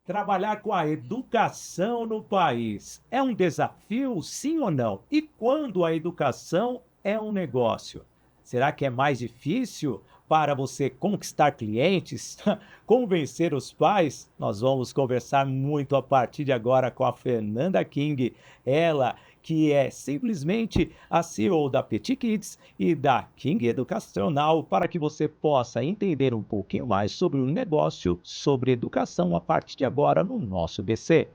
Trabalhar com a educação no país é um desafio, sim ou não? E quando a educação é um negócio? Será que é mais difícil para você conquistar clientes, convencer os pais? Nós vamos conversar muito a partir de agora com a Fernanda King, ela que é simplesmente a CEO da Petit Kids e da King Educacional, para que você possa entender um pouquinho mais sobre o negócio, sobre educação a partir de agora no nosso BC.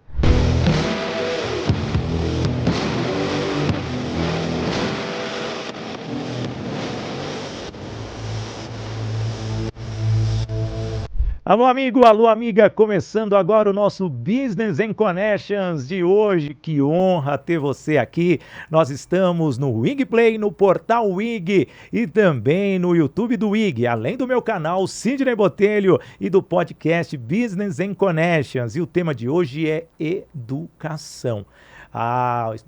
Alô, amigo, alô, amiga, começando agora o nosso Business and Connections de hoje. Que honra ter você aqui. Nós estamos no Wig Play, no portal Wig e também no YouTube do Wig, além do meu canal Sidney Botelho e do podcast Business and Connections. E o tema de hoje é educação.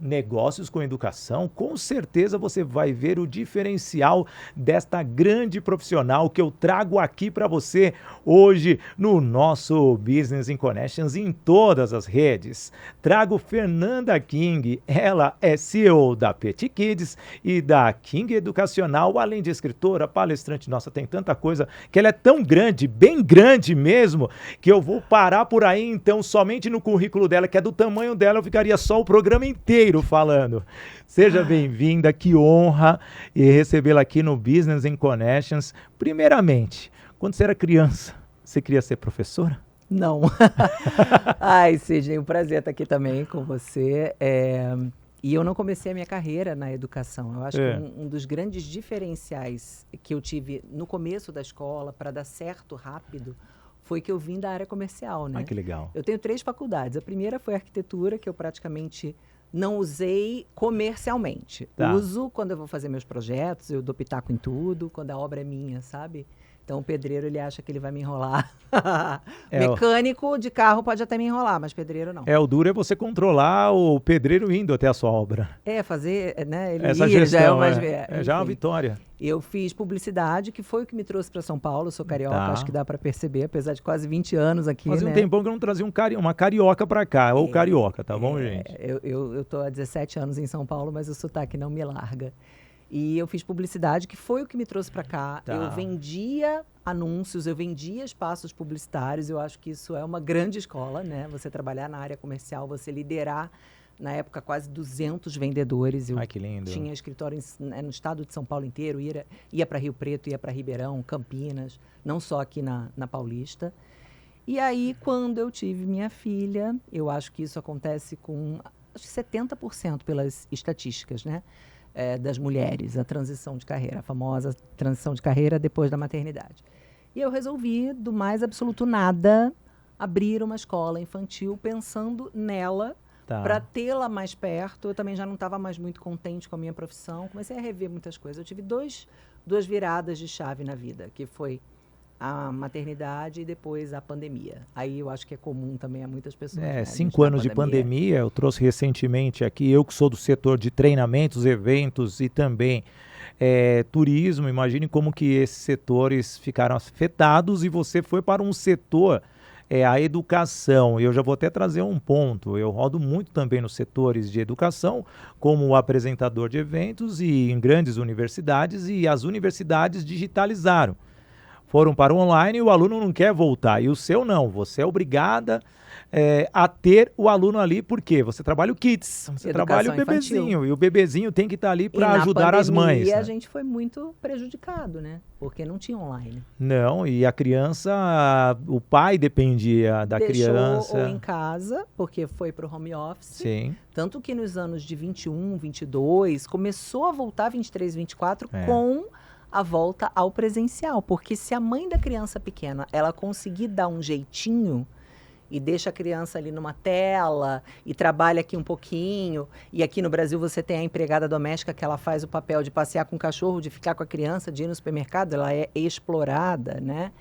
Negócios com educação, com certeza você vai ver o diferencial desta grande profissional que eu trago aqui para você hoje no nosso Business in Connections em todas as redes. Trago Fernanda King, ela é CEO da Petit Kids e da King Educacional, além de escritora, palestrante, nossa, tem tanta coisa que ela é tão grande, bem grande mesmo, que eu vou parar por aí, então, somente no currículo dela, que é do tamanho dela, eu ficaria só o programa inteiro falando. Seja bem-vinda, que honra recebê-la aqui no Business in Connections. Primeiramente, quando você era criança, você queria ser professora? Não. Ai, Sidney, um prazer estar aqui também com você. E eu não comecei a minha carreira na educação. Eu acho que um dos grandes diferenciais que eu tive no começo da escola para dar certo rápido foi que eu vim da área comercial, né? Ah, que legal. Eu tenho 3 faculdades. A primeira foi arquitetura, que eu praticamente não usei comercialmente. Tá. Uso quando eu vou fazer meus projetos, eu dou pitaco em tudo, quando a obra é minha, sabe? Então, o pedreiro, ele acha que ele vai me enrolar. Mecânico de carro pode até me enrolar, mas pedreiro não. O duro é você controlar o pedreiro indo até a sua obra. Fazer, né? Ele Essa ir, gestão, já é uma vitória. Eu fiz publicidade, que foi o que me trouxe para São Paulo. Eu sou carioca, acho que dá para perceber, apesar de quase 20 anos aqui, Fazia né? um tempão que eu não trazia uma carioca para cá, ou carioca, tá bom, gente? Eu tô há 17 anos em São Paulo, mas o sotaque não me larga. E eu fiz publicidade, que foi o que me trouxe para cá. Tá. Eu vendia anúncios, eu vendia espaços publicitários. Eu acho que isso é uma grande escola, né? Você trabalhar na área comercial, você liderar, na época, quase 200 vendedores. Eu que lindo. tinha escritório no estado de São Paulo inteiro, ia para Rio Preto, ia para Ribeirão, Campinas, não só aqui na Paulista. E aí, quando eu tive minha filha, eu acho que isso acontece com 70% pelas estatísticas, né? Das mulheres, a transição de carreira, a famosa transição de carreira depois da maternidade. E eu resolvi, do mais absoluto nada, abrir uma escola infantil pensando nela, para tê-la mais perto. Eu também já não estava mais muito contente com a minha profissão, comecei a rever muitas coisas. Eu tive duas viradas de chave na vida, que foi a maternidade e depois a pandemia. Aí eu acho que é comum também a muitas pessoas. 5 anos de pandemia, eu trouxe recentemente aqui, eu que sou do setor de treinamentos, eventos e também turismo, imagine como que esses setores ficaram afetados e você foi para um setor, a educação. Eu já vou até trazer um ponto, eu rodo muito também nos setores de educação, como apresentador de eventos e em grandes universidades, e as universidades digitalizaram. Foram para o online e o aluno não quer voltar. E o seu não, você é obrigada a ter o aluno ali, porque você trabalha o kids, você trabalha o bebezinho, infantil. E o bebezinho tem que estar ali para ajudar as mães. E a gente foi muito prejudicado, né? Porque não tinha online. Não, e a criança, o pai dependia da criança. Ou em casa, porque foi para o home office. Sim. Tanto que nos anos de 21, 22, começou a voltar 23, 24 com a volta ao presencial, porque se a mãe da criança pequena, ela conseguir dar um jeitinho e deixa a criança ali numa tela e trabalha aqui um pouquinho, e aqui no Brasil você tem a empregada doméstica que ela faz o papel de passear com o cachorro, de ficar com a criança, de ir no supermercado, ela é explorada, né?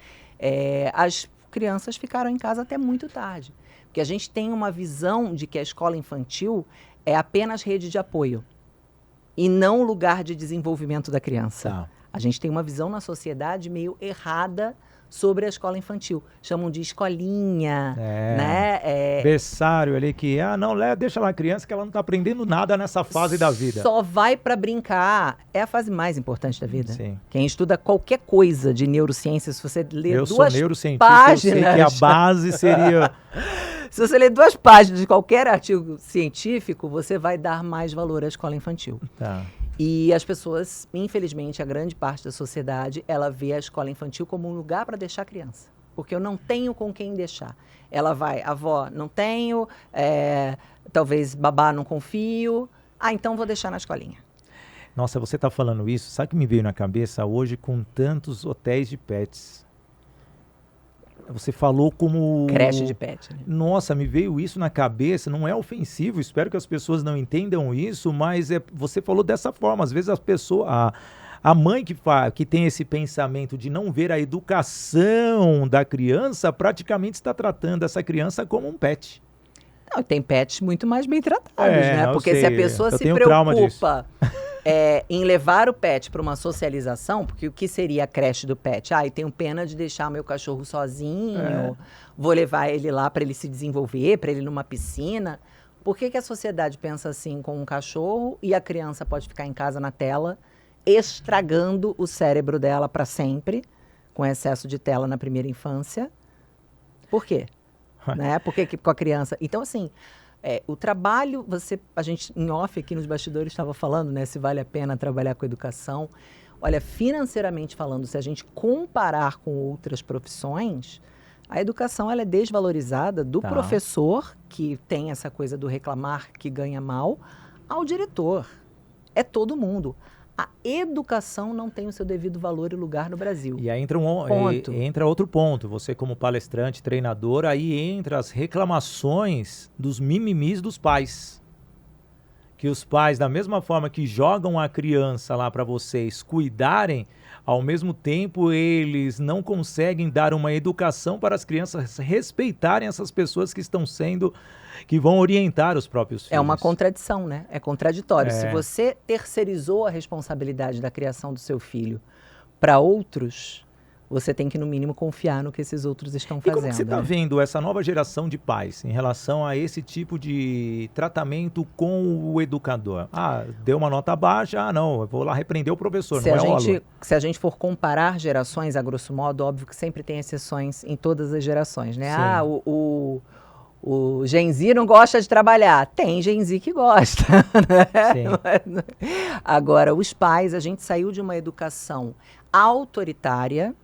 As crianças ficaram em casa até muito tarde, porque a gente tem uma visão de que a escola infantil é apenas rede de apoio e não lugar de desenvolvimento da criança. A gente tem uma visão na sociedade meio errada sobre a escola infantil. Chamam de escolinha, né? Berçário ali que, não, deixa lá a criança que ela não tá aprendendo nada nessa fase da vida. Só vai para brincar. É a fase mais importante da vida. Sim. Quem estuda qualquer coisa de neurociência, se você ler Eu duas sou neurocientista, páginas... eu sei que a base seria... Se você ler 2 páginas de qualquer artigo científico, você vai dar mais valor à escola infantil. Tá. E as pessoas, infelizmente, a grande parte da sociedade, ela vê a escola infantil como um lugar para deixar a criança. Porque eu não tenho com quem deixar. Ela vai, avó, não tenho, talvez babá, não confio. Então vou deixar na escolinha. Nossa, você tá falando isso, sabe o que me veio na cabeça hoje com tantos hotéis de pets? Você falou como... Creche de pet. Né? Nossa, me veio isso na cabeça, não é ofensivo, espero que as pessoas não entendam isso, mas você falou dessa forma, às vezes as pessoas... A mãe que tem esse pensamento de não ver a educação da criança, praticamente está tratando essa criança como um pet. Não, tem pets muito mais bem tratados, né? Porque se a pessoa se preocupa em levar o pet para uma socialização, porque o que seria a creche do pet? Eu tenho pena de deixar meu cachorro sozinho, vou levar ele lá para ele se desenvolver, para ele ir numa piscina. Por que a sociedade pensa assim com um cachorro e a criança pode ficar em casa na tela, estragando o cérebro dela para sempre, com excesso de tela na primeira infância? Por quê? Né? Por que com a criança? Então, assim, o trabalho, a gente em off aqui nos bastidores estava falando, né, se vale a pena trabalhar com educação. Olha, financeiramente falando, se a gente comparar com outras profissões, a educação ela é desvalorizada do professor, que tem essa coisa do reclamar que ganha mal, ao diretor. É todo mundo. A educação não tem o seu devido valor e lugar no Brasil. E aí entra outro ponto. Você como palestrante, treinador, aí entra as reclamações dos mimimis dos pais. Que os pais, da mesma forma que jogam a criança lá para vocês cuidarem, ao mesmo tempo eles não conseguem dar uma educação para as crianças respeitarem essas pessoas que vão orientar os próprios filhos. É uma contradição, né? É contraditório. Se você terceirizou a responsabilidade da criação do seu filho para outros, você tem que, no mínimo, confiar no que esses outros estão fazendo. E como que você está vendo essa nova geração de pais em relação a esse tipo de tratamento com o educador? Deu uma nota baixa, não, eu vou lá repreender o professor, não é o aluno. Se a gente for comparar gerações, a grosso modo, óbvio que sempre tem exceções em todas as gerações, né? O Gen Z não gosta de trabalhar. Tem Gen Z que gosta. Né? Agora, os pais, a gente saiu de uma educação autoritária,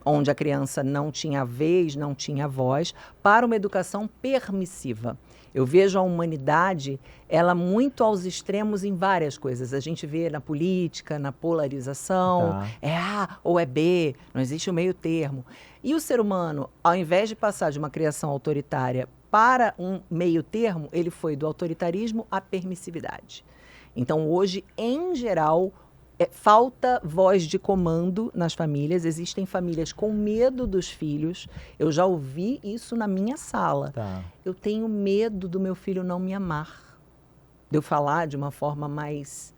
onde a criança não tinha vez, não tinha voz, para uma educação permissiva. Eu vejo a humanidade, ela muito aos extremos em várias coisas. A gente vê na política, na polarização, é A ou é B, não existe o meio termo. E o ser humano, ao invés de passar de uma criação autoritária para um meio termo, ele foi do autoritarismo à permissividade. Então, hoje, em geral, falta voz de comando nas famílias. Existem famílias com medo dos filhos. Eu já ouvi isso na minha sala. Eu tenho medo do meu filho não me amar. De eu falar de uma forma mais...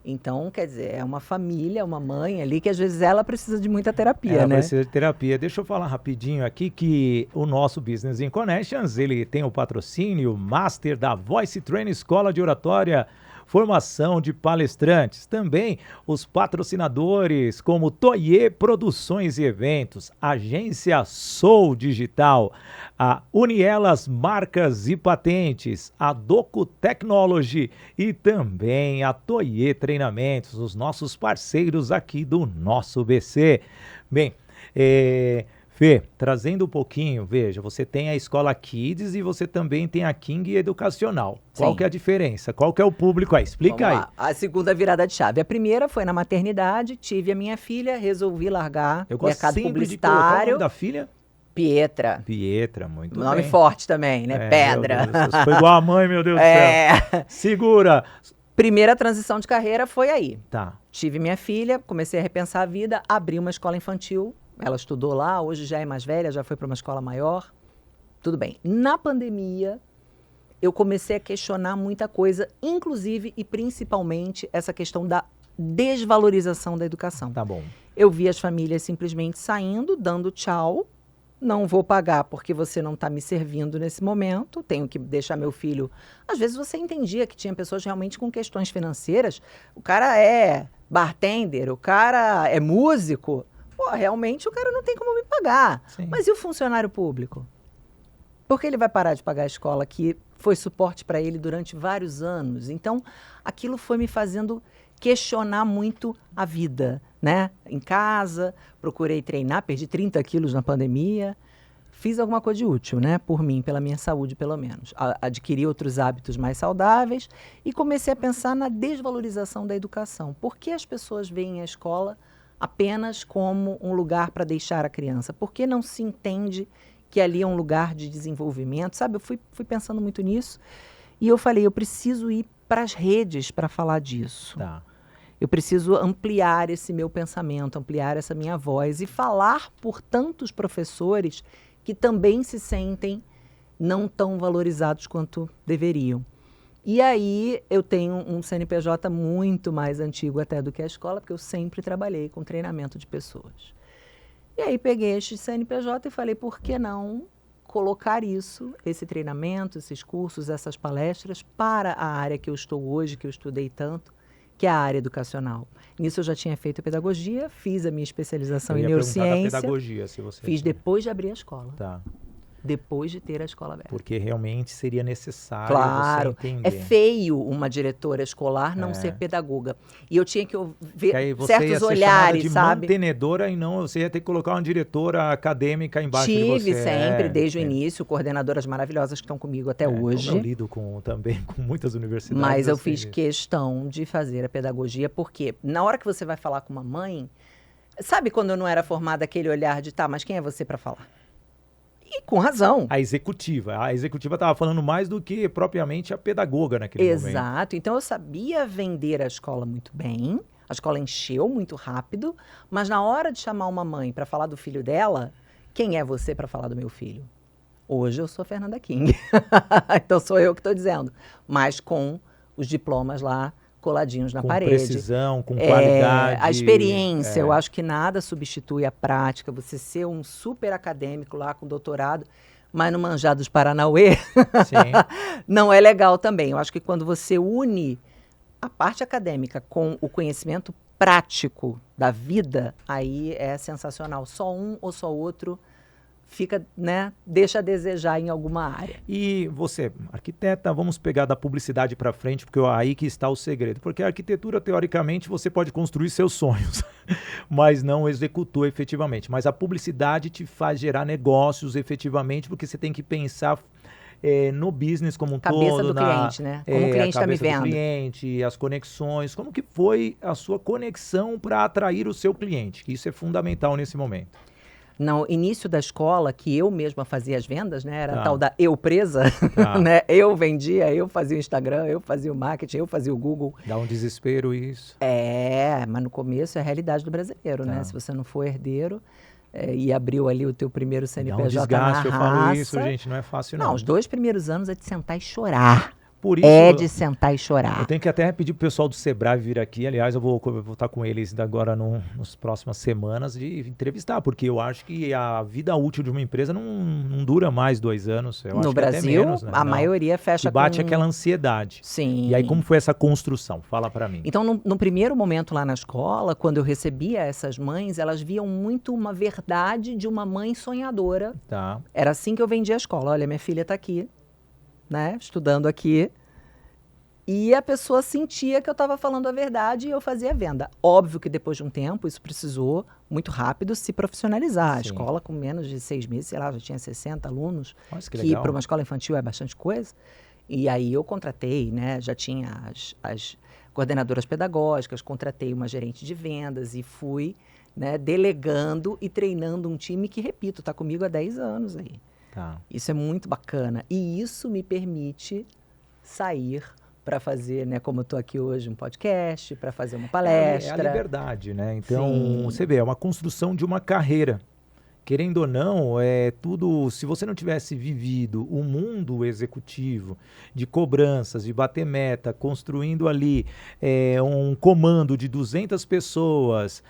Então, quer dizer, é uma família, uma mãe ali, que às vezes ela precisa de muita terapia, ela né? precisa de terapia. Deixa eu falar rapidinho aqui que o nosso Business in Connections, ele tem o patrocínio Master da Voice Training Escola de Oratória, formação de palestrantes. Também os patrocinadores como Toye Produções e Eventos, Agência Soul Digital, a Unielas Marcas e Patentes, a Doco Technology e também a Toye Treinamentos, os nossos parceiros aqui do nosso BC. Bem, Fê, trazendo um pouquinho, veja, você tem a Escola Kids e você também tem a King Educacional. Qual que é a diferença? Qual que é o público aí? Explica aí. A segunda virada de chave. A primeira foi na maternidade, tive a minha filha, resolvi largar Eu gosto mercado sempre publicitário. De colocar o nome da filha? Pietra. Pietra, muito nome bem. Forte também, né? Pedra. Foi igual a mãe, meu Deus do céu. Segura. Primeira transição de carreira foi aí. Tá. Tive minha filha, comecei a repensar a vida, abri uma escola infantil. Ela estudou lá, hoje já é mais velha, já foi para uma escola maior. Tudo bem. Na pandemia, eu comecei a questionar muita coisa, inclusive e principalmente essa questão da desvalorização da educação. Tá bom. eu vi as famílias simplesmente saindo, dando tchau. Não vou pagar porque você não está me servindo nesse momento, tenho que deixar meu filho. Às vezes você entendia que tinha pessoas realmente com questões financeiras. O cara é bartender, o cara é músico. Pô, realmente o cara não tem como me pagar. Sim. Mas e o funcionário público? Por que ele vai parar de pagar a escola que foi suporte para ele durante vários anos? Então, aquilo foi me fazendo questionar muito a vida, né? Em casa, procurei treinar, perdi 30 quilos na pandemia, fiz alguma coisa de útil, né? Por mim, pela minha saúde, pelo menos. Adquiri outros hábitos mais saudáveis e comecei a pensar na desvalorização da educação. Por que as pessoas veem a escola apenas como um lugar para deixar a criança? Por que não se entende que ali é um lugar de desenvolvimento? Sabe, eu fui pensando muito nisso e eu falei, eu preciso ir para as redes para falar disso. Tá. Eu preciso ampliar esse meu pensamento, ampliar essa minha voz e falar por tantos professores que também se sentem não tão valorizados quanto deveriam. E aí eu tenho um CNPJ muito mais antigo até do que a escola, porque eu sempre trabalhei com treinamento de pessoas. E aí peguei este CNPJ e falei, por que não colocar isso, esse treinamento, esses cursos, essas palestras para a área que eu estou hoje, que eu estudei tanto, que é a área educacional. Nisso eu já tinha feito pedagogia, fiz a minha especialização em neurociência. Da pedagogia, se você fiz depois de abrir a escola. Tá. Depois de ter a escola aberta. Porque realmente seria necessário Claro, você entender. é feio uma diretora escolar não ser pedagoga. E eu tinha que ver certos olhares, de sabe? mantenedora e não, você ia ter que colocar uma diretora acadêmica embaixo de você. Tive sempre, desde o início, coordenadoras maravilhosas que estão comigo até hoje. Como eu lido também com muitas universidades. Mas eu fiz questão de fazer a pedagogia, porque na hora que você vai falar com uma mãe, sabe quando eu não era formada aquele olhar de, tá, mas quem é você para falar? E com razão. A executiva estava falando mais do que propriamente a pedagoga naquele momento. Exato. Então eu sabia vender a escola muito bem, a escola encheu muito rápido, mas na hora de chamar uma mãe para falar do filho dela, quem é você para falar do meu filho? Hoje eu sou Fernanda King, então sou eu que estou dizendo, mas com os diplomas lá coladinhos na parede. Com precisão, com qualidade. A experiência, eu acho que nada substitui a prática. Você ser um super acadêmico lá com doutorado, mas não manjar dos Paranauê, não é legal também. Eu acho que quando você une a parte acadêmica com o conhecimento prático da vida, aí é sensacional. Só um ou só outro fica, né, deixa a desejar em alguma área. E você, arquiteta, vamos pegar da publicidade para frente, porque é aí que está o segredo. Porque a arquitetura, teoricamente, você pode construir seus sonhos, mas não executou efetivamente. Mas a publicidade te faz gerar negócios efetivamente, porque você tem que pensar no business como um cabeça todo. Do cliente, né? Como o cliente está me vendo. Cliente, as conexões. Como que foi a sua conexão para atrair o seu cliente? Isso é fundamental nesse momento. No início da escola, que eu mesma fazia as vendas, né? Era a tal da eu presa, né? Eu vendia, eu fazia o Instagram, eu fazia o marketing, eu fazia o Google. Dá um desespero isso. Mas no começo é a realidade do brasileiro, né? Se você não for herdeiro e abriu ali o teu primeiro CNPJ dá um desgaste, na raça, eu falo isso, gente, não é fácil não. Não, os 2 primeiros anos é de sentar e chorar. Por isso, de sentar e chorar. Eu tenho que até pedir pro pessoal do Sebrae vir aqui. Aliás, eu vou estar com eles agora nas próximas semanas de entrevistar, porque eu acho que a vida útil de uma empresa não dura mais 2 anos. Eu acho no que Brasil, até menos, né? A maioria fecha com... bate aquela ansiedade. Sim. E aí, como foi essa construção? Fala para mim. Então, no primeiro momento lá na escola, quando eu recebia essas mães, elas viam muito uma verdade de uma mãe sonhadora. Tá. Era assim que eu vendia a escola. Olha, minha filha está aqui, né? Estudando aqui. E a pessoa sentia que eu estava falando a verdade e eu fazia a venda. Óbvio que depois de um tempo, isso precisou, muito rápido, se profissionalizar. Sim. A escola, com menos de 6 meses, sei lá, já tinha 60 alunos. Nossa, que legal. Para uma escola infantil é bastante coisa. E aí eu contratei, né? Já tinha as coordenadoras pedagógicas, contratei uma gerente de vendas e fui, né, delegando e treinando um time que, repito, está comigo há 10 anos aí. Tá. Isso é muito bacana. E isso me permite sair para fazer, né, como eu estou aqui hoje, um podcast, para fazer uma palestra. É a liberdade, né? Então, Sim. você vê, é uma construção de uma carreira. querendo ou não, é tudo. Se você não tivesse vivido o mundo executivo de cobranças, de bater meta, construindo ali um comando de 200 pessoas,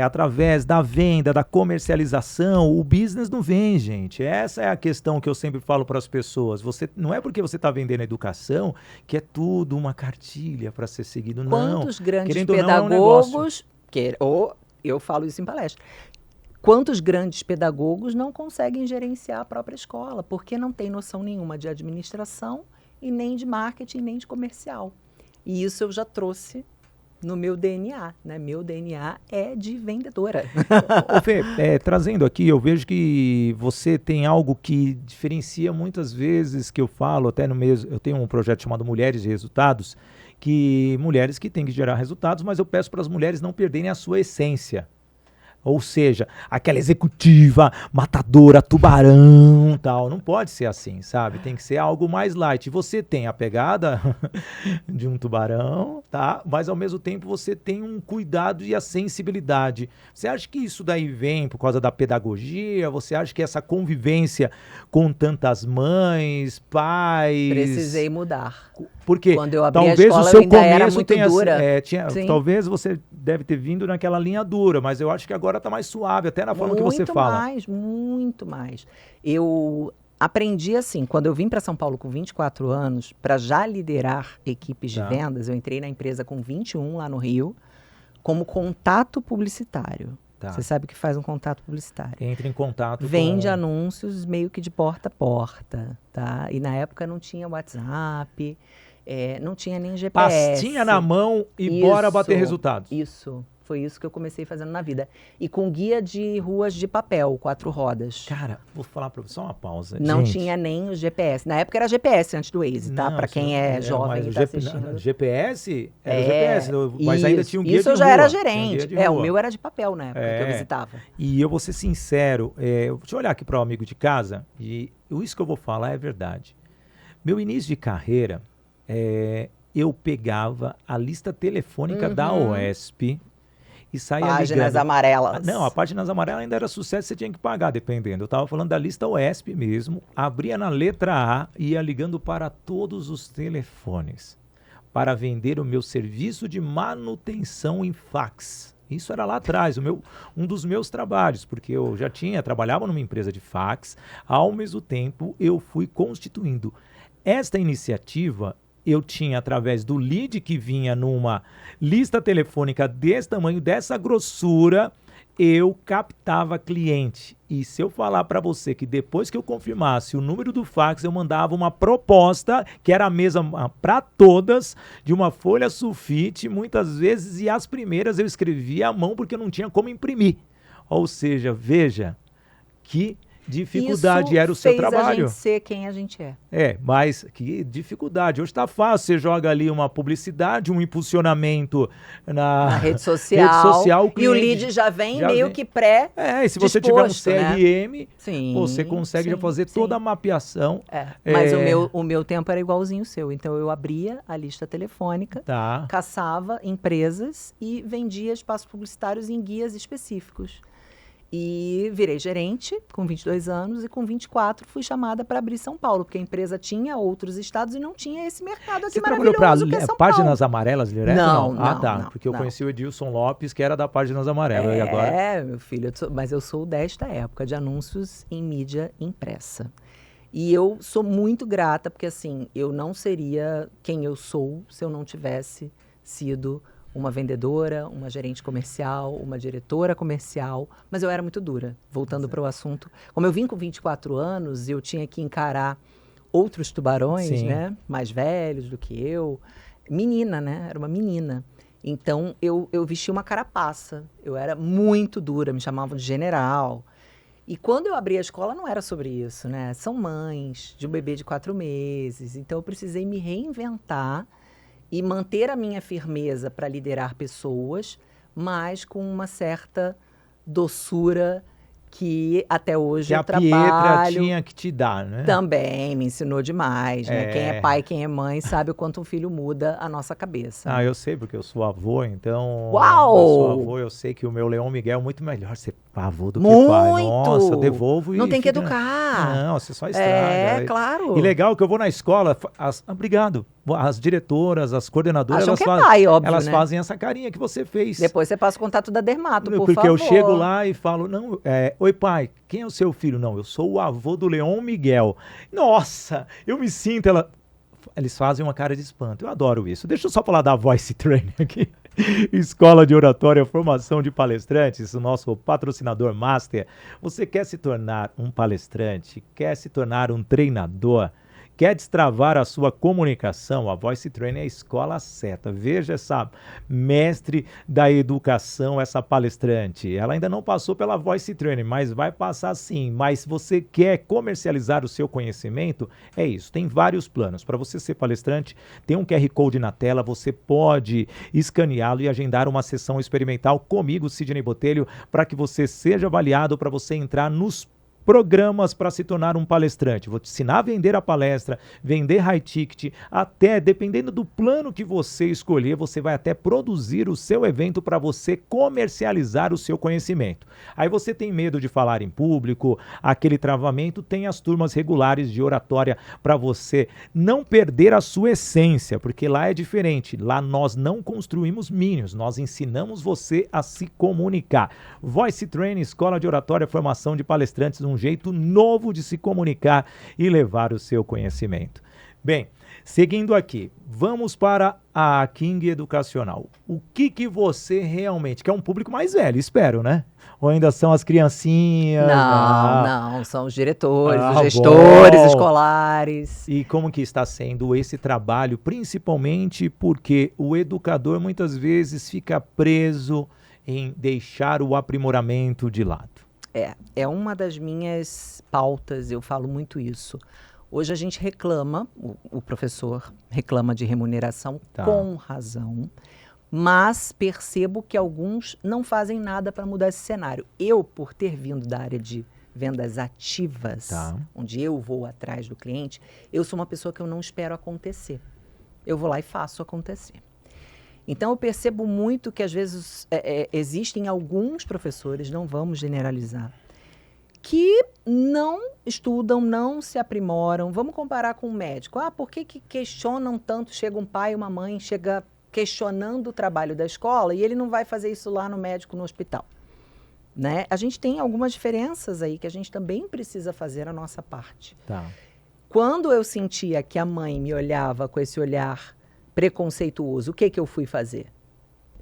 através da venda, da comercialização, o business não vem, gente. Essa é a questão que eu sempre falo para as pessoas. Você não é porque você está vendendo educação que é tudo uma cartilha para ser seguido, não. Quantos grandes Querendo ou não, é um negócio. pedagogos, eu falo isso em palestra, quantos grandes pedagogos não conseguem gerenciar a própria escola, porque não tem noção nenhuma de administração e nem de marketing, nem de comercial. E isso eu já trouxe no meu DNA, né? Meu DNA é de vendedora. Ô Fê, trazendo aqui, eu vejo que você tem algo que diferencia muitas vezes, que eu falo até no mesmo, eu tenho um projeto chamado Mulheres de Resultados, que mulheres que têm que gerar resultados, mas eu peço para as mulheres não perderem a sua essência. Ou seja, aquela executiva, matadora, tubarão, tal. Não pode ser assim, sabe? Tem que ser algo mais light. Você tem a pegada de um tubarão, tá? Mas ao mesmo tempo você tem um cuidado e a sensibilidade. Você acha que isso daí vem por causa da pedagogia? Você acha que essa convivência com tantas mães, pais... Precisei mudar. Porque quando eu abri a talvez escola, o seu eu ainda era começo muito tenha dura. talvez você deve ter vindo naquela linha dura, mas eu acho que agora está mais suave, até na forma que você fala. Muito mais. Eu aprendi assim, quando eu vim para São Paulo com 24 anos, para já liderar equipes de vendas, eu entrei na empresa com 21 lá no Rio, como contato publicitário. Você sabe o que faz um contato publicitário? Entra em contato Vende anúncios meio que de porta a porta, tá? E na época não tinha WhatsApp, não tinha nem GPS. Pastinha na mão e bora bater resultados. Isso. Foi isso que eu comecei fazendo na vida. E com guia de ruas de papel, 4 rodas. Cara, vou falar para você, só uma pausa. Não gente, tinha nem o GPS. Na época era GPS antes do Waze, tá? Para quem é jovem e está assistindo. GPS? Era o GPS, mas ainda tinha um guia de Isso rua. eu já era gerente. O meu era de papel na época que eu visitava. E eu vou ser sincero, deixa eu olhar aqui para o amigo de casa, e isso que eu vou falar é verdade. Meu início de carreira, eu pegava a lista telefônica da OESP, e saia Páginas ligando. amarelas. Não, a páginas amarelas ainda era sucesso, você tinha que pagar, dependendo. Eu estava falando da lista OESP mesmo, abria na letra A e ia ligando para todos os telefones para vender o meu serviço de manutenção em fax. Isso era lá atrás, um dos meus trabalhos, porque eu já trabalhava numa empresa de fax, ao mesmo tempo eu fui constituindo. Esta iniciativa eu tinha através do lead que vinha numa lista telefônica desse tamanho, dessa grossura, eu captava cliente. E se eu falar para você que depois que eu confirmasse o número do fax, eu mandava uma proposta, que era a mesma para todas, de uma folha sulfite, muitas vezes, e as primeiras eu escrevia à mão porque eu não tinha como imprimir. Ou seja, veja que dificuldade era o seu trabalho. A gente ser quem a gente é. Mas que dificuldade. Hoje está fácil, você joga ali uma publicidade, um impulsionamento na rede social, o e o lead já vem meio que pré. E se você tiver um CRM, né? você consegue já fazer toda a mapeação. Mas o meu tempo era igualzinho o seu. Então eu abria a lista telefônica, caçava empresas e vendia espaços publicitários em guias específicos. E virei gerente com 22 anos e com 24 fui chamada para abrir São Paulo, porque a empresa tinha outros estados e não tinha esse mercado aqui maravilhoso que é São Paulo. Páginas Amarelas direto? Não. Porque eu conheci o Edilson Lopes, que era da Páginas Amarelas. E agora? Meu filho, mas eu sou desta época de anúncios em mídia impressa. E eu sou muito grata, porque assim, eu não seria quem eu sou se eu não tivesse sido uma vendedora, uma gerente comercial, uma diretora comercial, mas eu era muito dura. Voltando para o assunto, como eu vim com 24 anos, eu tinha que encarar outros tubarões, né, mais velhos do que eu. Menina, né, era uma menina. Então, eu vesti uma carapaça. Eu era muito dura, me chamavam de general. E quando eu abri a escola, não era sobre isso, né? São mães de um bebê de 4 meses. Então, eu precisei me reinventar e manter a minha firmeza para liderar pessoas, mas com uma certa doçura que até hoje Que eu a Pietra trabalho. tinha que te dar, né? Também me ensinou demais, né? Quem é É. pai, quem é mãe, sabe o quanto um filho muda a nossa cabeça. Ah, né? eu sei, porque eu sou avô, então. Uau! Eu sou avô, eu sei que o meu Leão Miguel é muito melhor ser avô do que pai. Nossa, eu Muito! devolvo Não e tem que fica. educar. Não, você só É, estraga. claro. E legal que eu vou na escola. Obrigado. As diretoras, as coordenadoras, Acham elas que é fazem, pai, óbvio, elas né? fazem essa carinha que você fez. Depois você passa o contato da Dermato, por Porque favor. eu chego lá e falo, não, oi pai, quem é o seu filho? Não, eu sou o avô do Leão Miguel. Nossa, eu me sinto, eles fazem uma cara de espanto, eu adoro isso. Deixa eu só falar da Voice Training aqui. Escola de Oratória, Formação de Palestrantes, o nosso patrocinador master. Você quer se tornar um palestrante, quer se tornar um treinador, quer destravar a sua comunicação? A Voice Training é a escola certa. Veja essa mestre da educação, essa palestrante. Ela ainda não passou pela Voice Training, mas vai passar sim. Mas se você quer comercializar o seu conhecimento, é isso. Tem vários planos. Para você ser palestrante, tem um QR Code na tela, você pode escaneá-lo e agendar uma sessão experimental comigo, Sidney Botelho, para que você seja avaliado, para você entrar nos programas para se tornar um palestrante. Vou te ensinar a vender a palestra, vender high ticket, até, dependendo do plano que você escolher, você vai até produzir o seu evento para você comercializar o seu conhecimento. Aí você tem medo de falar em público, aquele travamento, tem as turmas regulares de oratória para você não perder a sua essência, porque lá é diferente. Lá nós não construímos minions, nós ensinamos você a se comunicar. Voice Training, Escola de Oratória, Formação de Palestrantes, um jeito novo de se comunicar e levar o seu conhecimento. Bem, seguindo aqui, vamos para a King Educacional. O que você realmente, que é um público mais velho, espero, né? Ou ainda são as criancinhas? Não, são os diretores, os bom. gestores escolares. E como que está sendo esse trabalho, principalmente porque o educador muitas vezes fica preso em deixar o aprimoramento de lado. É uma das minhas pautas, eu falo muito isso. Hoje a gente reclama, o professor reclama de remuneração com razão, mas percebo que alguns não fazem nada para mudar esse cenário. Eu, por ter vindo da área de vendas ativas, onde eu vou atrás do cliente, eu sou uma pessoa que eu não espero acontecer. Eu vou lá e faço acontecer. Então, eu percebo muito que, às vezes, existem alguns professores, não vamos generalizar, que não estudam, não se aprimoram. Vamos comparar com um médico. Por que questionam tanto? Chega um pai e uma mãe, chega questionando o trabalho da escola e ele não vai fazer isso lá no médico, no hospital. Né? A gente tem algumas diferenças aí que a gente também precisa fazer a nossa parte. Quando eu sentia que a mãe me olhava com esse olhar preconceituoso, o que eu fui fazer?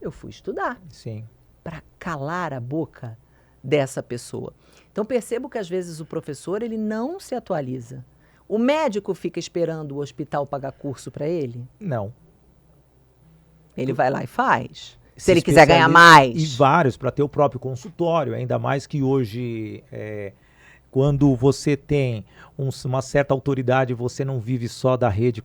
Eu fui estudar. Sim. Para calar a boca dessa pessoa. Então, percebo que, às vezes, o professor ele não se atualiza. O médico fica esperando o hospital pagar curso para ele? Não. Ele vai lá e faz. Se ele quiser ganhar mais. E vários, para ter o próprio consultório. Ainda mais que hoje, quando você tem uma certa autoridade, você não vive só da rede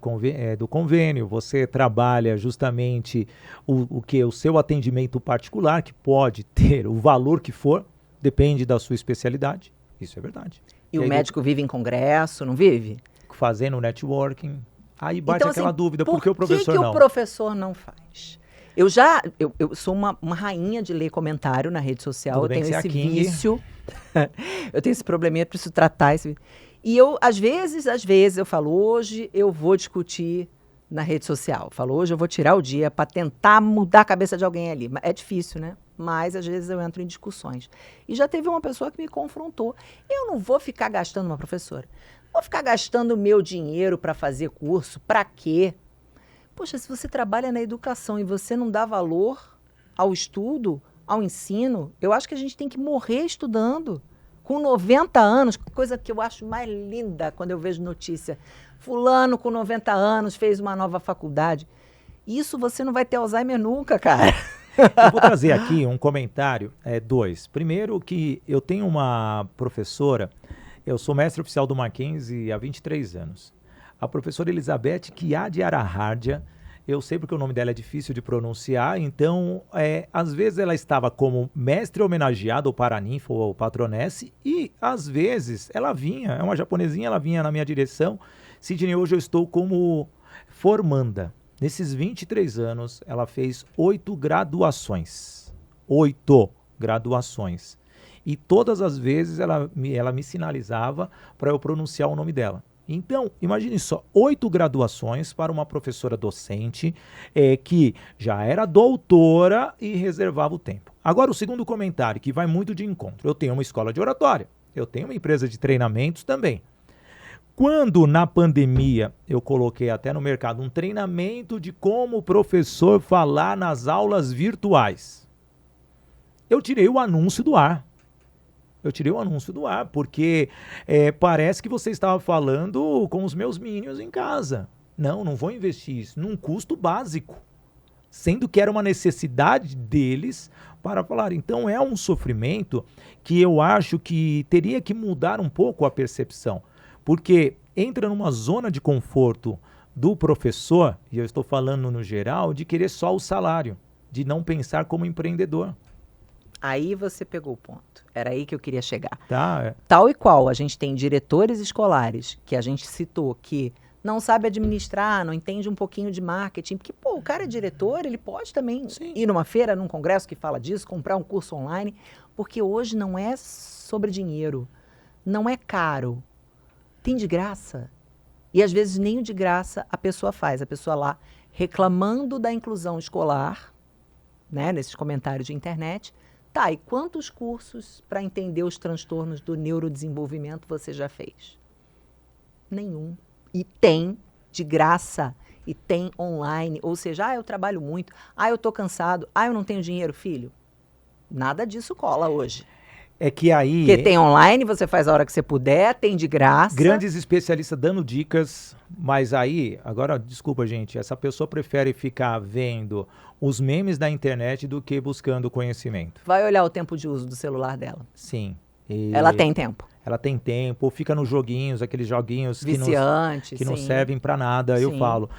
do convênio, você trabalha justamente o seu atendimento particular, que pode ter o valor que for, depende da sua especialidade. Isso é verdade. E o médico vive em congresso, não vive? Fazendo networking. Aí bate então, aquela assim, dúvida, por que o professor não? Por que o professor não faz? Eu sou uma rainha de ler comentário na rede social, eu tenho esse vício, eu tenho esse probleminha, preciso tratar esse. E eu, às vezes, eu falo, hoje eu vou discutir na rede social. Falo, hoje eu vou tirar o dia para tentar mudar a cabeça de alguém ali. É difícil, né? Mas, às vezes, eu entro em discussões. E já teve uma pessoa que me confrontou. Eu não vou ficar gastando, uma professora, vou ficar gastando o meu dinheiro para fazer curso. Para quê? Poxa, se você trabalha na educação e você não dá valor ao estudo, ao ensino, eu acho que a gente tem que morrer estudando. Com 90 anos, coisa que eu acho mais linda quando eu vejo notícia. Fulano com 90 anos fez uma nova faculdade. Isso você não vai ter Alzheimer nunca, cara. Eu vou trazer aqui um comentário, dois. Primeiro que eu tenho uma professora, eu sou mestre oficial do Mackenzie há 23 anos. A professora Elizabeth Chiá de Arahárdia, Eu sei porque o nome dela é difícil de pronunciar, então, às vezes ela estava como mestre homenageada, ou paraninfo, ou patronesse, e às vezes ela vinha, é uma japonesinha, ela vinha na minha direção. Sidney, hoje eu estou como formanda. Nesses 23 anos, ela fez 8 graduações. 8 graduações. E todas as vezes ela me sinalizava para eu pronunciar o nome dela. Então, imagine só, 8 graduações para uma professora docente que já era doutora e reservava o tempo. Agora, o segundo comentário, que vai muito de encontro. Eu tenho uma escola de oratória, eu tenho uma empresa de treinamentos também. Quando, na pandemia, eu coloquei até no mercado um treinamento de como o professor falar nas aulas virtuais, eu tirei o anúncio do ar. Porque parece que você estava falando com os meus minions em casa. Não vou investir isso num custo básico, sendo que era uma necessidade deles para falar. Então é um sofrimento que eu acho que teria que mudar um pouco a percepção, porque entra numa zona de conforto do professor, e eu estou falando no geral, de querer só o salário, de não pensar como empreendedor. Aí você pegou o ponto. Era aí que eu queria chegar. Tá. Tal e qual a gente tem diretores escolares, que a gente citou, que não sabe administrar, não entende um pouquinho de marketing, porque, o cara é diretor, ele pode também ir numa feira, num congresso que fala disso, comprar um curso online, porque hoje não é sobre dinheiro, não é caro, tem de graça. E às vezes nem o de graça a pessoa faz, a pessoa lá reclamando da inclusão escolar, né, nesses comentários de internet. Tá, e quantos cursos para entender os transtornos do neurodesenvolvimento você já fez? Nenhum. E tem de graça, e tem online. Ou seja, eu trabalho muito, eu tô cansado, eu não tenho dinheiro, filho. Nada disso cola hoje. É que aí... Porque tem online, você faz a hora que você puder, tem de graça. Grandes especialistas dando dicas, mas aí, agora, desculpa, gente, essa pessoa prefere ficar vendo os memes da internet do que buscando conhecimento. Vai olhar o tempo de uso do celular dela. Sim. Ela tem tempo. Ela tem tempo, fica nos joguinhos, aqueles joguinhos viciantes, que não servem para nada, eu falo.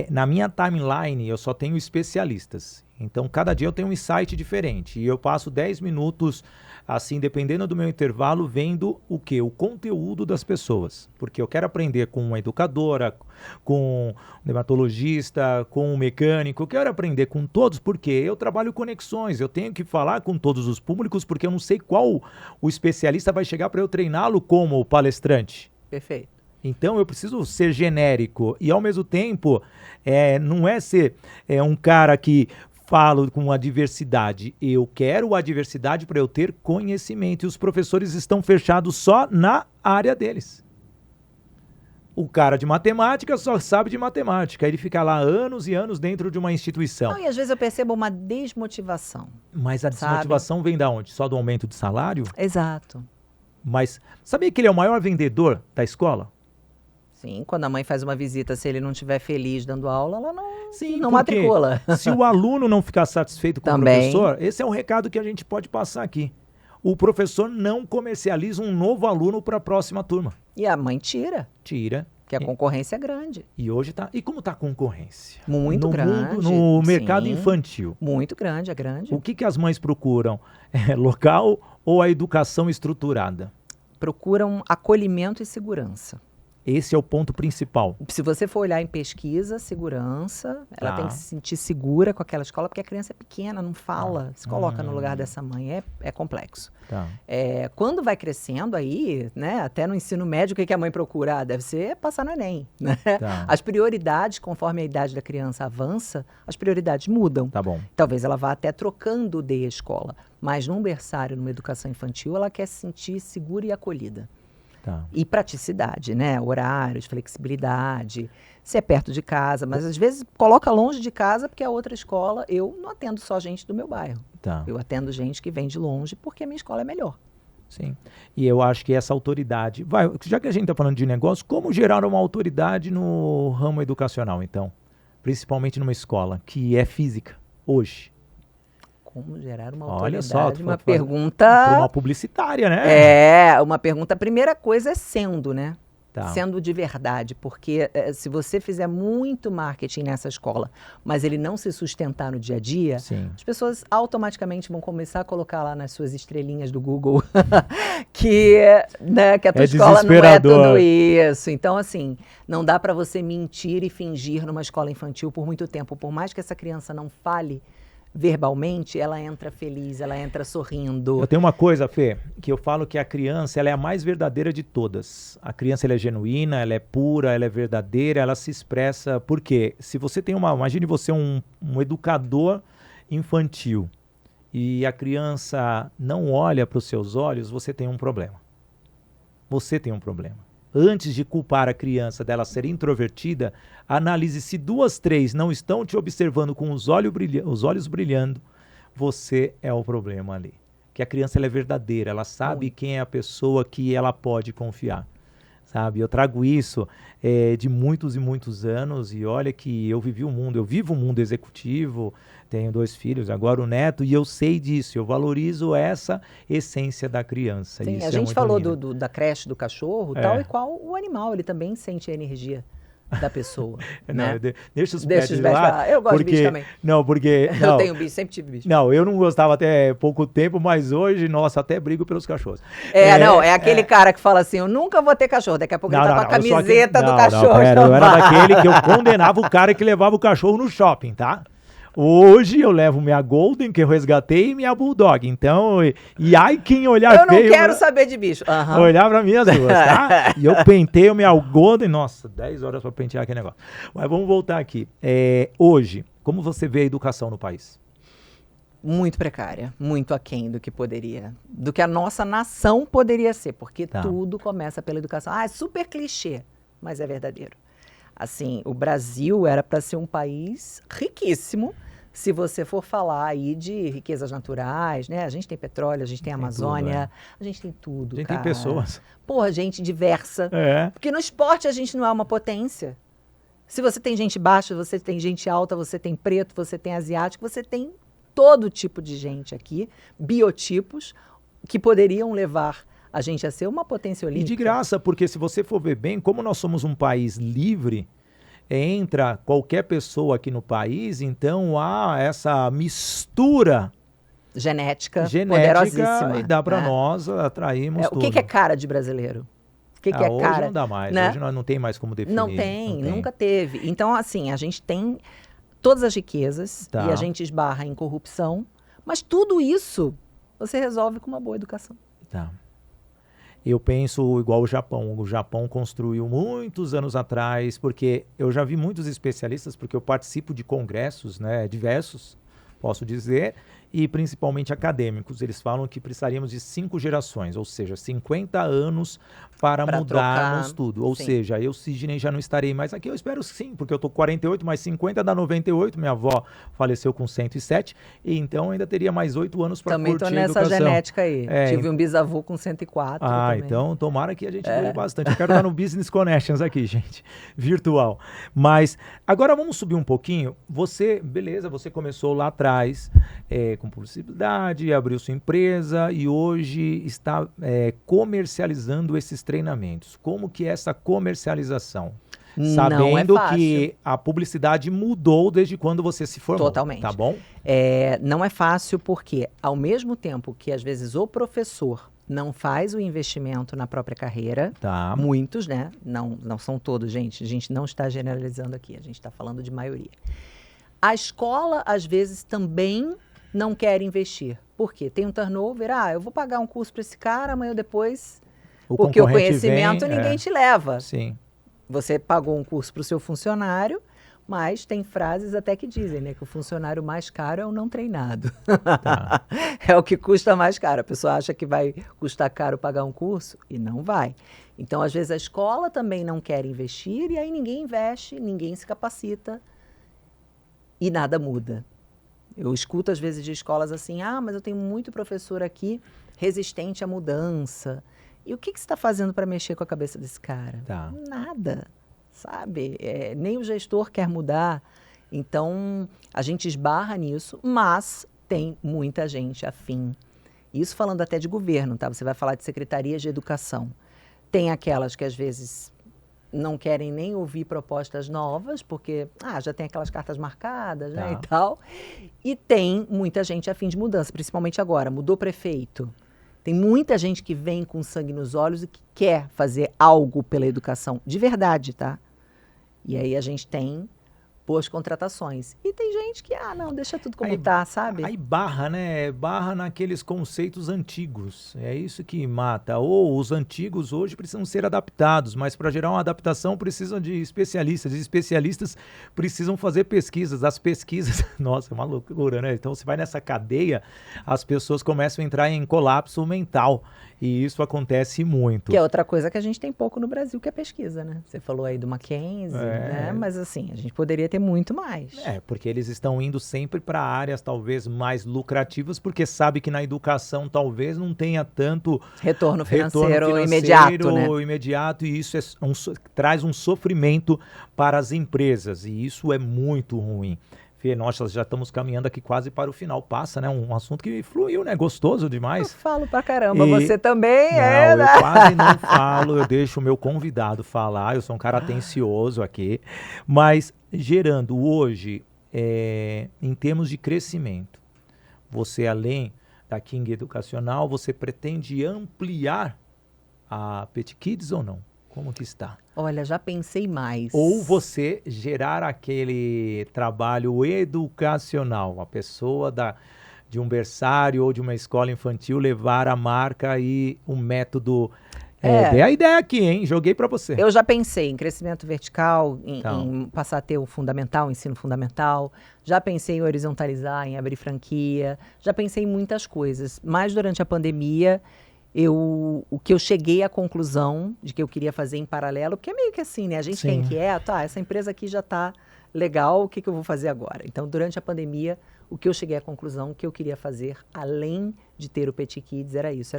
Na minha timeline, eu só tenho especialistas. Então, cada dia eu tenho um insight diferente. E eu passo 10 minutos, assim, dependendo do meu intervalo, vendo o quê? O conteúdo das pessoas. Porque eu quero aprender com uma educadora, com um dermatologista, com um mecânico. Eu quero aprender com todos, porque eu trabalho conexões. Eu tenho que falar com todos os públicos, porque eu não sei qual o especialista vai chegar para eu treiná-lo como palestrante. Perfeito. Então, eu preciso ser genérico. E, ao mesmo tempo, não é ser um cara que... falo com a diversidade. Eu quero a diversidade para eu ter conhecimento. E os professores estão fechados só na área deles. O cara de matemática só sabe de matemática. Ele fica lá anos e anos dentro de uma instituição. E às vezes eu percebo uma desmotivação. Mas a desmotivação vem da onde? Só do aumento de salário? Exato. Mas sabia que ele é o maior vendedor da escola? Sim, quando a mãe faz uma visita, se ele não estiver feliz dando aula, ela não porque matricula. Se o aluno não ficar satisfeito com Também. o professor, esse é um recado que a gente pode passar aqui. O professor não comercializa um novo aluno para a próxima turma. E a mãe tira. Tira. Porque a concorrência é grande. E hoje tá. E como tá a concorrência? Muito grande. No mercado sim, infantil. Muito grande, é grande. O que as mães procuram? Local ou a educação estruturada? Procuram acolhimento e segurança. Esse é o ponto principal. Se você for olhar em pesquisa, segurança, ela tem que se sentir segura com aquela escola, porque a criança é pequena, não fala, se coloca no lugar dessa mãe, é complexo. Tá. Quando vai crescendo aí, né, até no ensino médio, o que a mãe procura? Deve ser passar no Enem. Né? Tá. As prioridades, conforme a idade da criança avança, as prioridades mudam. Tá bom. Talvez ela vá até trocando de escola, mas num berçário, numa educação infantil, ela quer se sentir segura e acolhida. Tá. E praticidade, né? Horários, flexibilidade, se é perto de casa, mas às vezes coloca longe de casa porque a outra escola, eu não atendo só gente do meu bairro. Tá. Eu atendo gente que vem de longe porque a minha escola é melhor. Sim. E eu acho que essa autoridade... já que a gente está falando de negócio, como gerar uma autoridade no ramo educacional, então? Principalmente numa escola que é física, hoje. Como gerar uma Olha autoridade? só, Uma pergunta... Uma publicitária, né? Uma pergunta... A primeira coisa é sendo, né? Tá. Sendo de verdade, porque se você fizer muito marketing nessa escola, mas ele não se sustentar no dia a dia, Sim. as pessoas automaticamente vão começar a colocar lá nas suas estrelinhas do Google que a tua escola não é tudo isso. Então, assim, não dá para você mentir e fingir numa escola infantil por muito tempo. Por mais que essa criança não fale verbalmente, ela entra feliz, ela entra sorrindo. Eu tenho uma coisa, Fê, que eu falo que a criança ela é a mais verdadeira de todas. A criança ela é genuína, ela é pura, ela é verdadeira, ela se expressa. Por quê? Se você tem imagine você um educador infantil e a criança não olha para os seus olhos, você tem um problema. Você tem um problema. Antes de culpar a criança dela ser introvertida, analise se 2, 3 não estão te observando com os olhos brilhando, você é o problema ali. Que a criança ela é verdadeira, ela sabe quem é a pessoa que ela pode confiar. Sabe? Eu trago isso de muitos e muitos anos e olha que eu vivo o mundo executivo, tenho 2 filhos, agora o neto, e eu sei disso, eu valorizo essa essência da criança. Sim, isso a gente falou da creche do cachorro, tal e qual o animal, ele também sente a energia da pessoa. Não, né? Deixa os pets lá. Lá. Eu gosto de bicho também. Não, porque... Eu tenho bicho, sempre tive bicho. Não, eu não gostava até pouco tempo, mas hoje, nossa, até brigo pelos cachorros. É aquele cara que fala assim, eu nunca vou ter cachorro, daqui a pouco ele tá com a camiseta do cachorro. Eu era daquele que eu condenava o cara que levava o cachorro no shopping, tá? Hoje eu levo minha Golden, que eu resgatei, e minha Bulldog. Então, e ai quem olhar feio... Eu não quero saber de bicho. Olhar pra mim as duas, tá? E eu penteio minha Golden, nossa, 10 horas pra pentear aquele negócio. Mas vamos voltar aqui. Hoje, como você vê a educação no país? Muito precária, muito aquém do que poderia, do que a nossa nação poderia ser, porque tudo começa pela educação. É super clichê, mas é verdadeiro. Assim, o Brasil era para ser um país riquíssimo, se você for falar aí de riquezas naturais, né? A gente tem petróleo, a gente tem Amazônia, a gente tem tudo, A gente cara. tem pessoas. Porra, gente diversa. Porque no esporte a gente não é uma potência. Se você tem gente baixa, você tem gente alta, você tem preto, você tem asiático, você tem todo tipo de gente aqui, biotipos, que poderiam levar a gente a ser uma potência olímpica. E de graça, porque se você for ver bem, como nós somos um país livre, entra qualquer pessoa aqui no país, então há essa mistura genética poderosíssima. E dá para nós atrairmos tudo. O que é cara de brasileiro? O que é hoje cara? Não dá mais, né? Hoje nós não tem mais como definir. Não tem, nunca teve. Então, assim, a gente tem todas as riquezas e a gente esbarra em corrupção, mas tudo isso você resolve com uma boa educação. Tá. Eu penso igual o Japão. O Japão construiu muitos anos atrás, porque eu já vi muitos especialistas, porque eu participo de congressos, né, diversos, posso dizer, e principalmente acadêmicos. Eles falam que precisaríamos de 5 gerações, ou seja, 50 anos para mudarmos tudo. Ou seja, eu, Sidney, já não estarei mais aqui. Eu espero sim, porque eu estou com 48, mais 50 dá 98. Minha avó faleceu com 107, e então ainda teria mais 8 anos para curtir a educação. Também estou nessa genética aí. Tive um bisavô com 104 também. Então tomara que a gente dure bastante. Eu quero estar no Business Connections aqui, gente, virtual. Mas agora vamos subir um pouquinho. Você começou lá atrás com publicidade, abriu sua empresa e hoje está comercializando esses treinamentos. Como que é essa comercialização? Sabendo que a publicidade mudou desde quando você se formou. Totalmente. Tá bom? Não é fácil porque, ao mesmo tempo que às vezes o professor não faz o investimento na própria carreira, muitos, né? Não são todos, gente. A gente não está generalizando aqui, a gente está falando de maioria. A escola, às vezes, também não quer investir. Por quê? Tem um turnover, eu vou pagar um curso para esse cara, amanhã ou depois, porque o conhecimento ninguém te leva. Sim. Você pagou um curso para o seu funcionário, mas tem frases até que dizem, né, que o funcionário mais caro é o não treinado. É o que custa mais caro. A pessoa acha que vai custar caro pagar um curso e não vai. Então, às vezes, a escola também não quer investir e aí ninguém investe, ninguém se capacita e nada muda. Eu escuto, às vezes, de escolas assim, mas eu tenho muito professor aqui resistente à mudança. E o que você está fazendo para mexer com a cabeça desse cara? Nada, sabe? Nem o gestor quer mudar. Então, a gente esbarra nisso, mas tem muita gente afim. Isso falando até de governo, tá? Você vai falar de secretarias de educação. Tem aquelas que, às vezes, não querem nem ouvir propostas novas, porque já tem aquelas cartas marcadas, né, Tá. e tal. E tem muita gente a fim de mudança, principalmente agora. Mudou prefeito. Tem muita gente que vem com sangue nos olhos e que quer fazer algo pela educação, de verdade, tá? E aí a gente tem boas contratações. E tem gente que, não, deixa tudo como tá, sabe? Aí barra, né? Barra naqueles conceitos antigos. É isso que mata. Ou os antigos hoje precisam ser adaptados, mas para gerar uma adaptação precisam de especialistas. E especialistas precisam fazer pesquisas. As pesquisas, nossa, é uma loucura, né? Então, você vai nessa cadeia, as pessoas começam a entrar em colapso mental. E isso acontece muito. Que é outra coisa que a gente tem pouco no Brasil, que é pesquisa, né? Você falou aí do Mackenzie, né? Mas assim, a gente poderia ter muito mais. Porque eles estão indo sempre para áreas talvez mais lucrativas, porque sabe que na educação talvez não tenha tanto retorno financeiro imediato, né? imediato, e isso traz um sofrimento para as empresas, e isso é muito ruim. Fê, nós já estamos caminhando aqui quase para o final. Passa, né? Um assunto que fluiu, né? Gostoso demais. Eu falo pra caramba, você também não, eu quase não falo, eu deixo o meu convidado falar, eu sou um cara atencioso aqui, mas gerando hoje, em termos de crescimento, você além da King Educacional, você pretende ampliar a Pet Kids ou não? Como que está? Olha, já pensei mais. Ou você gerar aquele trabalho educacional, a pessoa de um berçário ou de uma escola infantil levar a marca e um método. Dei a ideia aqui, hein? Joguei para você. Eu já pensei em crescimento vertical, em passar a ter o fundamental, o ensino fundamental. Já pensei em horizontalizar, em abrir franquia. Já pensei em muitas coisas. Mas durante a pandemia, o que eu cheguei à conclusão de que eu queria fazer em paralelo, porque é meio que assim, né? A gente que é inquieto, essa empresa aqui já está legal, o que eu vou fazer agora? Então, durante a pandemia, o que eu cheguei à conclusão que eu queria fazer, além de ter o Pet Kids, era isso,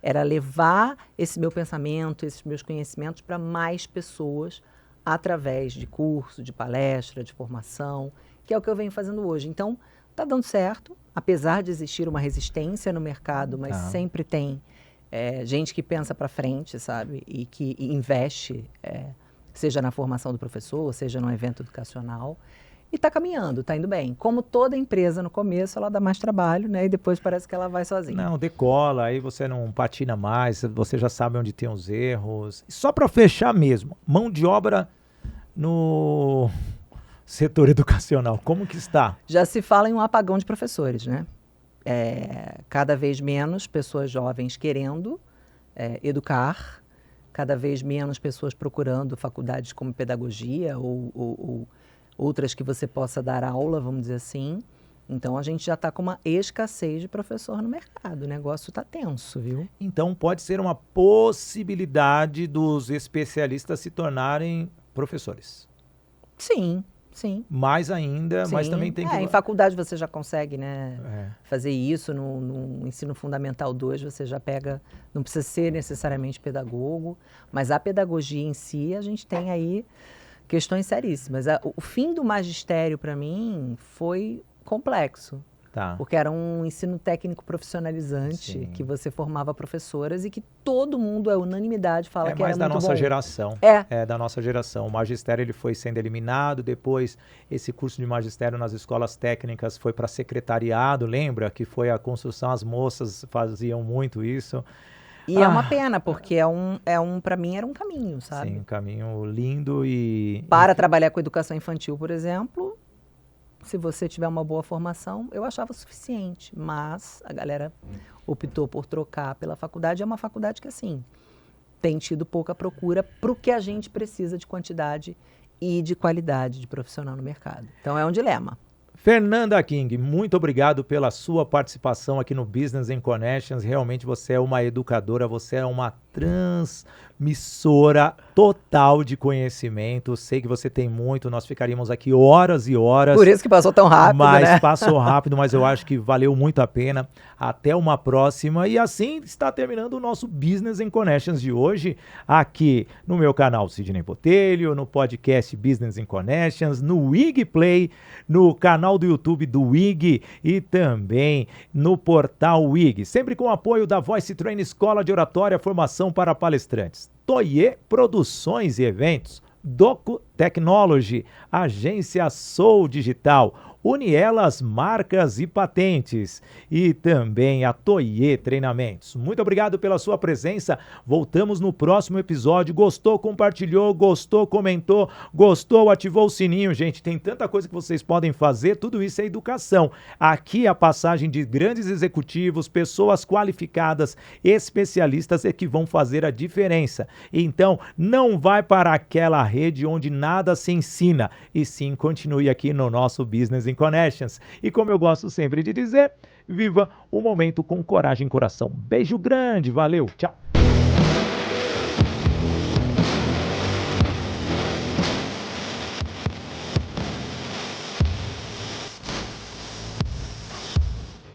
era levar esse meu pensamento, esses meus conhecimentos para mais pessoas através de curso, de palestra, de formação, que é o que eu venho fazendo hoje. Então, está dando certo, apesar de existir uma resistência no mercado, mas sempre tem gente que pensa para frente, sabe? E que investe, seja na formação do professor, seja num evento educacional. E está caminhando, está indo bem. Como toda empresa, no começo, ela dá mais trabalho, né? E depois parece que ela vai sozinha. Não, decola, aí você não patina mais, você já sabe onde tem os erros. Só para fechar mesmo, mão de obra no setor educacional, como que está? Já se fala em um apagão de professores, né? Cada vez menos pessoas jovens querendo educar, cada vez menos pessoas procurando faculdades como pedagogia ou outras que você possa dar aula, vamos dizer assim. Então, a gente já está com uma escassez de professor no mercado. O negócio está tenso, viu? Então, pode ser uma possibilidade dos especialistas se tornarem professores. Sim, sim. Mais ainda, sim. Mas também tem que... Em faculdade você já consegue, né, fazer isso. No ensino fundamental 2 você já pega... Não precisa ser necessariamente pedagogo, mas a pedagogia em si, a gente tem aí questões seríssimas. O fim do magistério, para mim, foi complexo. Porque era um ensino técnico profissionalizante, que você formava professoras e que todo mundo, unanimidade, fala que era muito bom. É mais da nossa geração. É da nossa geração. O magistério ele foi sendo eliminado, depois esse curso de magistério nas escolas técnicas foi para secretariado, lembra? Que foi a construção, as moças faziam muito isso. E é uma pena, porque para mim era um caminho, sabe? Sim, um caminho lindo e... Para trabalhar com educação infantil, por exemplo... Se você tiver uma boa formação, eu achava suficiente, mas a galera optou por trocar pela faculdade. É uma faculdade que, assim, tem tido pouca procura para o que a gente precisa de quantidade e de qualidade de profissional no mercado. Então, é um dilema. Fernanda King, muito obrigado pela sua participação aqui no Business in Connections. Realmente você é uma educadora, você é uma transmissora total de conhecimento. Sei que você tem muito, nós ficaríamos aqui horas e horas. Por isso que passou tão rápido, né? Passou rápido, mas eu acho que valeu muito a pena. Até uma próxima. E assim está terminando o nosso Business in Connections de hoje, aqui no meu canal Sidney Botelho, no podcast Business in Connections, no WIG Play, no canal do YouTube do WIG e também no portal WIG. Sempre com o apoio da Voice Train Escola de Oratória, Formação capacitação para palestrantes. Toye Produções e Eventos, Doco Technology, Agência Soul Digital, Unielas Marcas e Patentes e também a Toye Treinamentos. Muito obrigado pela sua presença. Voltamos no próximo episódio. Gostou, compartilhou, gostou, comentou, gostou, ativou o sininho. Gente, tem tanta coisa que vocês podem fazer. Tudo isso é educação. Aqui a passagem de grandes executivos, pessoas qualificadas, especialistas é que vão fazer a diferença. Então, não vai para aquela rede onde nada se ensina, e sim continue aqui no nosso Business in Connections. E como eu gosto sempre de dizer, viva o momento com coragem e coração. Beijo grande, valeu, tchau!